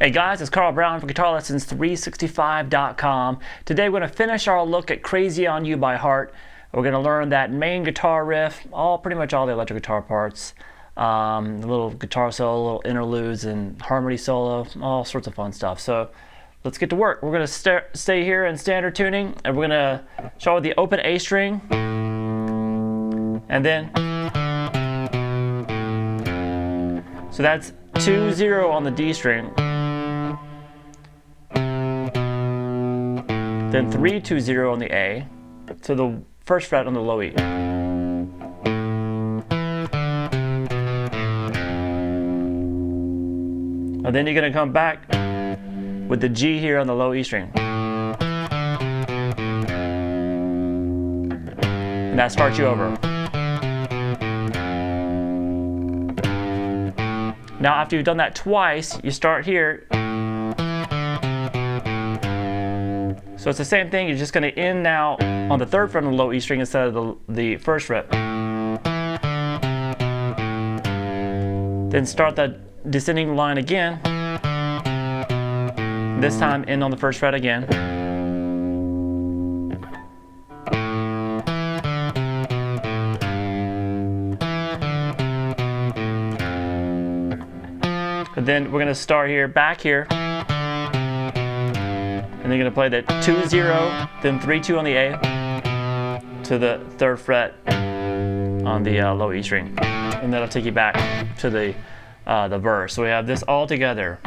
Hey guys, it's Carl Brown from guitarlessons365.com. Today we're going to finish our look at Crazy on You by heart. We're going to learn that main guitar riff, pretty much all the electric guitar parts, a little guitar solo, little interludes and harmony solo, all sorts of fun stuff. So let's get to work. We're going to stay here in standard tuning, and we're going to start with the open A string, and then so that's 2-0 on the D string. Then 3-2-0 on the A, to the first fret on the low E. And then you're going to come back with the G here on the low E string. And that starts you over. Now after you've done that twice, you start here. So it's the same thing, you're just going to end now on the third fret on the low E string instead of the first fret. Then start the descending line again. This time end on the first fret again. And then we're going to start here, back here. And then you're going to play the 2-0, then 3-2 on the A, to the third fret on the low E string. And that'll take you back to the verse. So we have this all together.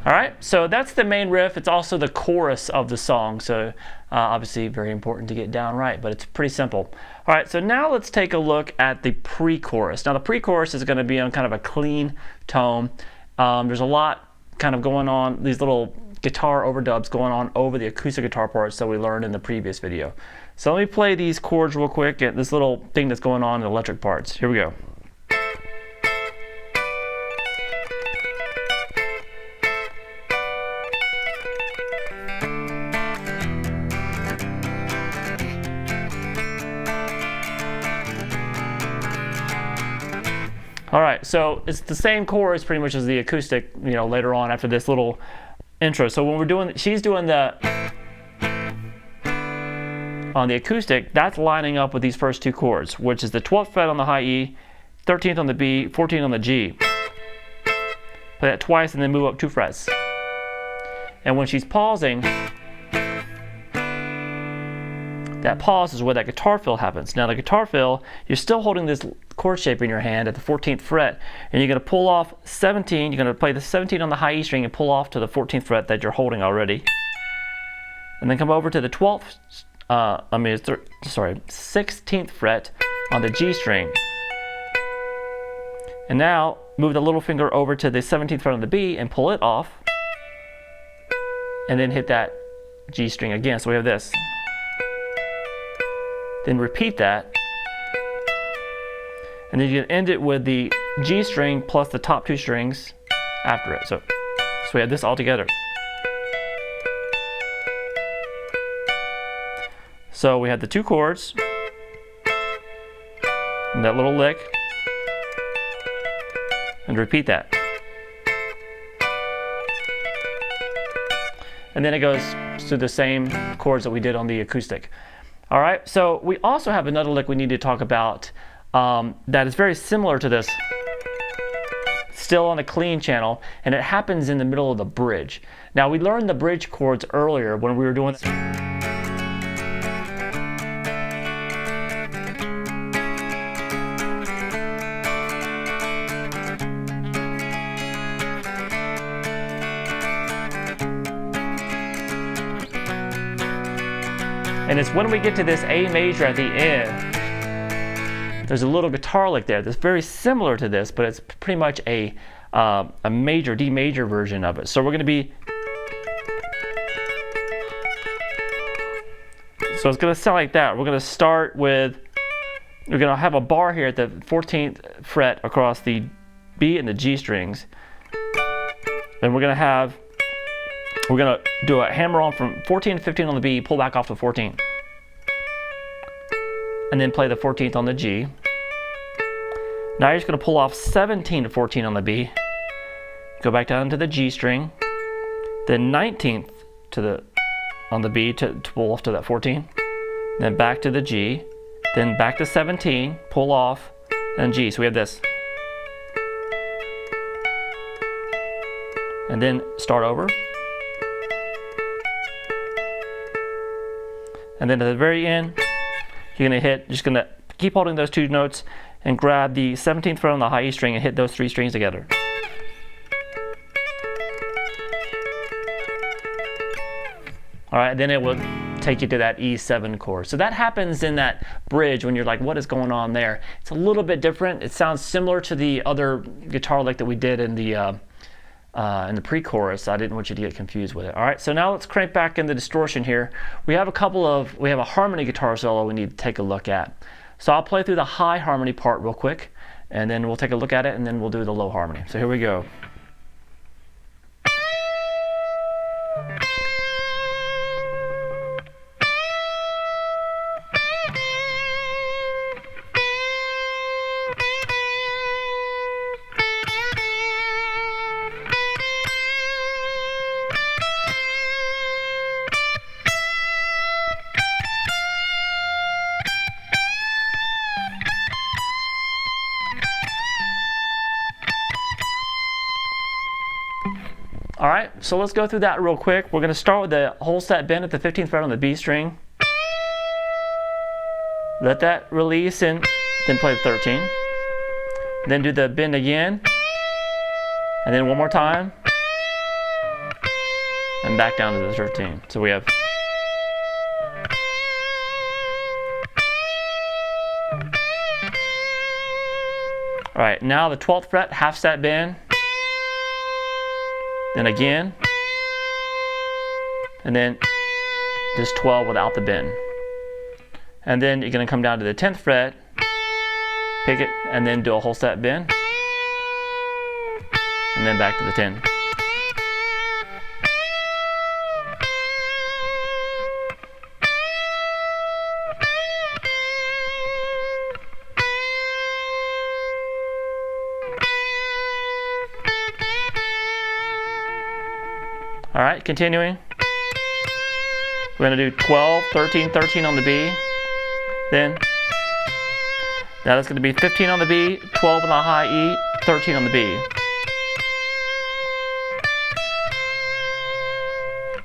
Alright, so that's the main riff. It's also the chorus of the song, so obviously very important to get down right, but it's pretty simple. Alright, so now let's take a look at the pre-chorus. Now the pre-chorus is going to be on kind of a clean tone. There's a lot kind of going on, these little guitar overdubs going on over the acoustic guitar parts that we learned in the previous video. So let me play these chords real quick, and this little thing that's going on in the electric parts. Here we go. Alright, so it's the same chorus pretty much as the acoustic, later on after this little intro. So when we're doing, she's doing the, on the acoustic, that's lining up with these first two chords, which is the 12th fret on the high E, 13th on the B, 14th on the G. Play that twice and then move up 2 frets. And when she's pausing, that pause is where that guitar fill happens. Now the guitar fill, you're still holding this chord shape in your hand at the 14th fret, and you're going to pull off 17, you're going to play the 17 on the high E string and pull off to the 14th fret that you're holding already. And then come over to the 16th fret on the G string. And now move the little finger over to the 17th fret on the B and pull it off. And then hit that G string again. So we have this. Then repeat that, and then you can end it with the G string plus the top 2 strings after it. So we have this all together. So we have the 2 chords, and that little lick, and repeat that. And then it goes to the same chords that we did on the acoustic. All right, so we also have another lick we need to talk about that is very similar to this, still on a clean channel, and it happens in the middle of the bridge. Now we learned the bridge chords earlier when we were doing this. And it's when we get to this A major at the end, there's a little guitar lick there that's very similar to this, but it's pretty much a major, D major version of it. So we're going to be, so it's going to sound like that. We're going to start with, we're going to have a bar here at the 14th fret across the B and the G strings. Then we're gonna do a hammer on from 14 to 15 on the B, pull back off to 14. And then play the 14th on the G. Now you're just gonna pull off 17 to 14 on the B, go back down to the G string, then 19th on the B to pull off to that 14, then back to the G, then back to 17, pull off, and G. So we have this. And then start over. And then at the very end, you're just gonna keep holding those two notes and grab the 17th fret on the high E string and hit those three strings together. All right, then it will take you to that E7 chord. So that happens in that bridge when you're like, what is going on there? It's a little bit different. It sounds similar to the other guitar lick that we did in the pre-chorus. I didn't want you to get confused with it. All right, so now let's crank back in the distortion here. We have a harmony guitar solo we need to take a look at. So I'll play through the high harmony part real quick, and then we'll take a look at it, and then we'll do the low harmony. So here we go. All right, so let's go through that real quick. We're going to start with the whole set bend at the 15th fret on the B string. Let that release and then play the 13. Then do the bend again. And then one more time. And back down to the 13. So we have. All right, now the 12th fret, half step bend. Then again, and then just 12 without the bend. And then you're going to come down to the 10th fret, pick it, and then do a whole step bend, and then back to the 10. All right, continuing. We're going to do 12, 13, 13 on the B. Then, now that's going to be 15 on the B, 12 on the high E, 13 on the B.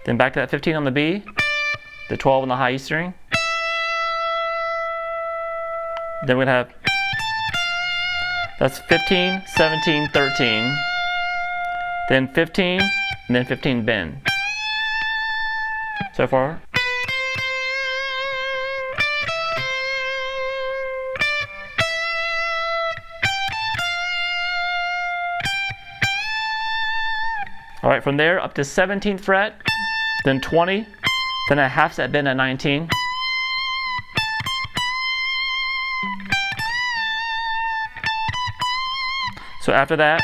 Then back to that 15 on the B, the 12 on the high E string. Then we're going to have, that's 15, 17, 13. Then 15, and then 15 bend. So far. All right, from there up to 17th fret, then 20, then a half step bend at 19. So after that,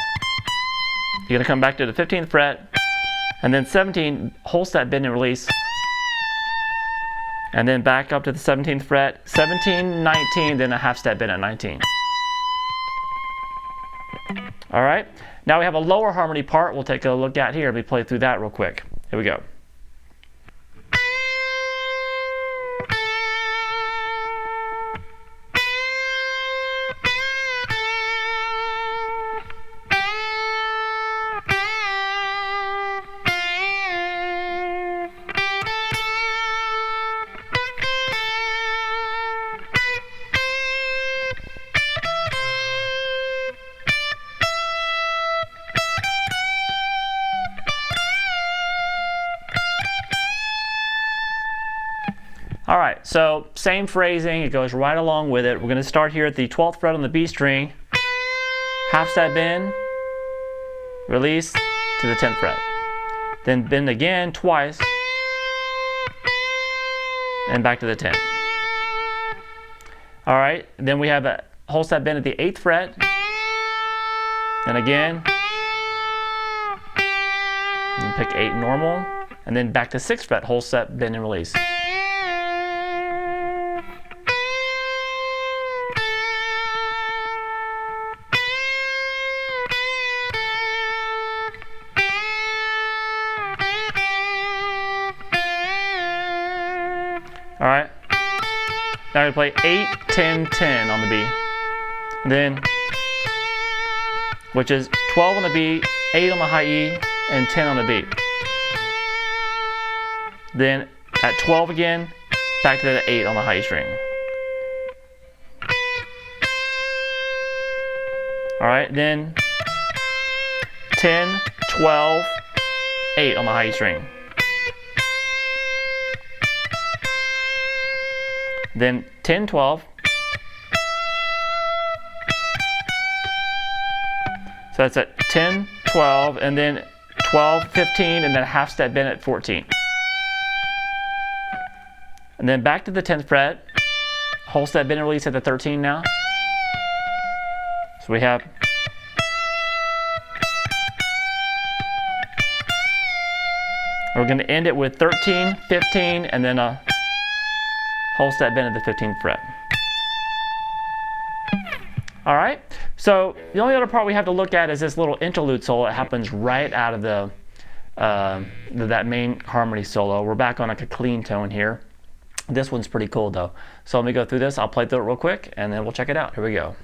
you're going to come back to the 15th fret, and then 17, whole step bend and release. And then back up to the 17th fret, 17, 19, then a half step bend at 19. All right, now we have a lower harmony part we'll take a look at here. Let me play through that real quick. Here we go. All right, so same phrasing, it goes right along with it. We're going to start here at the 12th fret on the B string, half step bend, release to the 10th fret. Then bend again twice, and back to the 10th. All right, then we have a whole step bend at the 8th fret, and again, And pick 8 normal, and then back to 6th fret, whole step, bend and release. All right. Now we play 8, 10, 10 on the B. Then, which is 12 on the B, 8 on the high E, and 10 on the B. Then at 12 again, back to the 8 on the high E string. All right, then 10, 12, 8 on the high E string. Then 10, 12. So that's at 10, 12, and then 12, 15, and then a half step bend at 14. And then back to the 10th fret, whole step bend and release at the 13 now. So we have we're going to end it with 13, 15, and then a whole step bend at the 15th fret. All right, so the only other part we have to look at is this little interlude solo. It happens right out of the that main harmony solo. We're back on like a clean tone here. This one's pretty cool though. So let me go through this. I'll play through it real quick, and then we'll check it out. Here we go.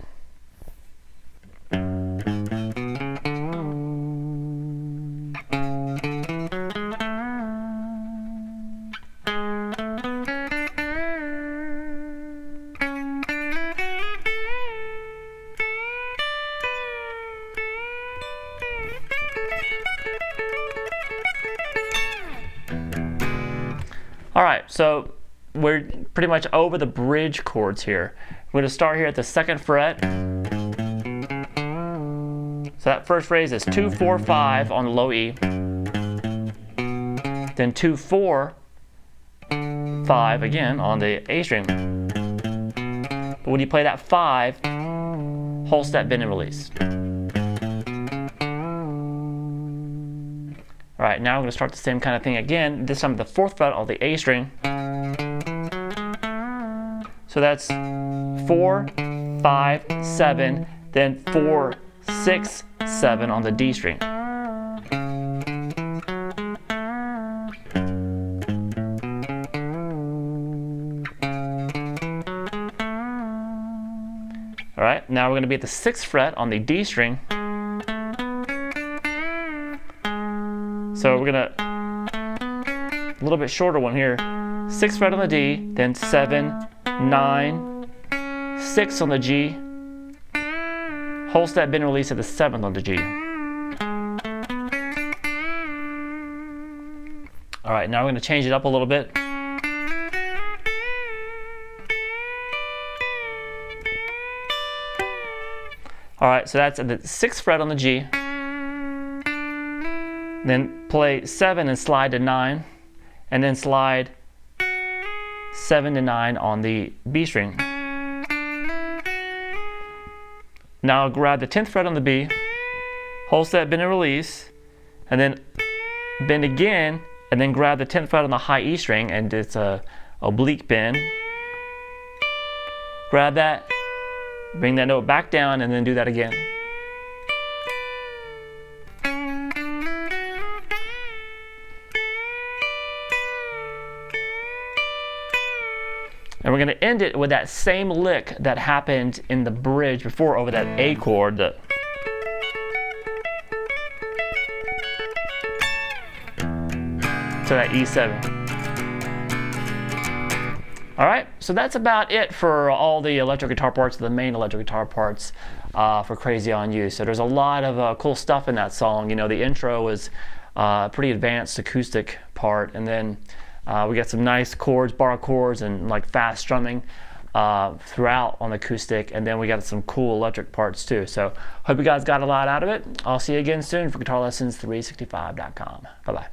All right, so we're pretty much over the bridge chords here. We're going to start here at the 2nd fret. So that first phrase is 2, 4, 5 on the low E. Then 2, 4, 5 again on the A string. But when you play that 5, whole step bend and release. All right, now we're going to start the same kind of thing again, this time at the 4th fret on the A string. So that's 4, 5, 7, then 4, 6, 7 on the D string. All right, now we're going to be at the 6th fret on the D string. So we're gonna, a little bit shorter one here, 6th fret on the D, then 7, 9, 6 on the G, whole step bend and release at the 7th on the G. All right, now we're gonna change it up a little bit. All right, so that's at the 6th fret on the G. Then play 7 and slide to 9, and then slide 7 to 9 on the B string. Now grab the 10th fret on the B, whole step bend and release, and then bend again, and then grab the 10th fret on the high E string, and it's a oblique bend. Grab that, bring that note back down, and then do that again. And we're going to end it with that same lick that happened in the bridge before over that A chord. So that E7. All right, so that's about it for all the electric guitar parts, the main electric guitar parts for Crazy on You. So there's a lot of cool stuff in that song. You know, the intro is pretty advanced acoustic part, and then we got some nice chords, bar chords, and like fast strumming throughout on the acoustic, and then we got some cool electric parts too. So hope you guys got a lot out of it. I'll see you again soon for guitarlessons365.com. Bye-bye.